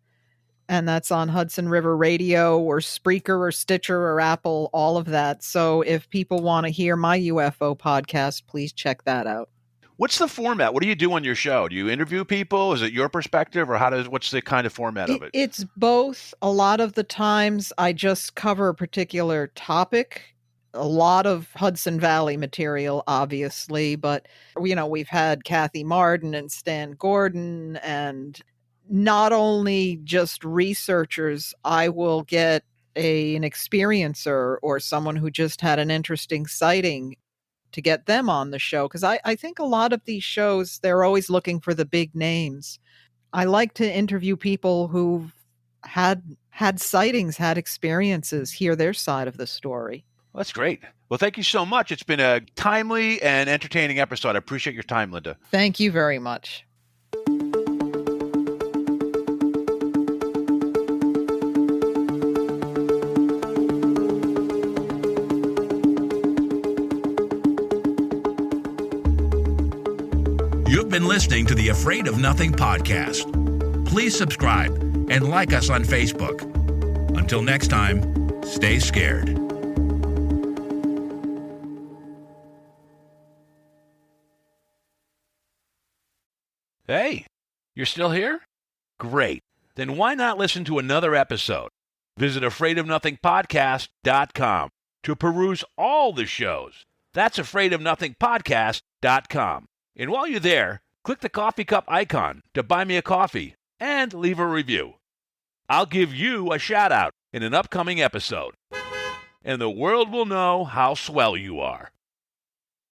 and that's on Hudson River Radio or Spreaker or Stitcher or Apple, all of that. So if people want to hear my UFO podcast, please check that out. What's the format? What do you do on your show? Do you interview people? Is it your perspective, or what's the kind of format of it? It's both. A lot of the times I just cover a particular topic. A lot of Hudson Valley material, obviously, but we've had Kathy Martin and Stan Gordon, and not only just researchers. I will get an experiencer or someone who just had an interesting sighting to get them on the show, because I think a lot of these shows, they're always looking for the big names. I like to interview people who've had sightings, had experiences, hear their side of the story. Well, that's great. Well, thank you so much. It's been a timely and entertaining episode. I appreciate your time, Linda. Thank you very much. You've been listening to the Afraid of Nothing podcast. Please subscribe and like us on Facebook. Until next time, stay scared. Hey, you're still here? Great. Then why not listen to another episode? Visit afraidofnothingpodcast.com to peruse all the shows. That's afraidofnothingpodcast.com. And while you're there, click the coffee cup icon to buy me a coffee and leave a review. I'll give you a shout out in an upcoming episode, and the world will know how swell you are.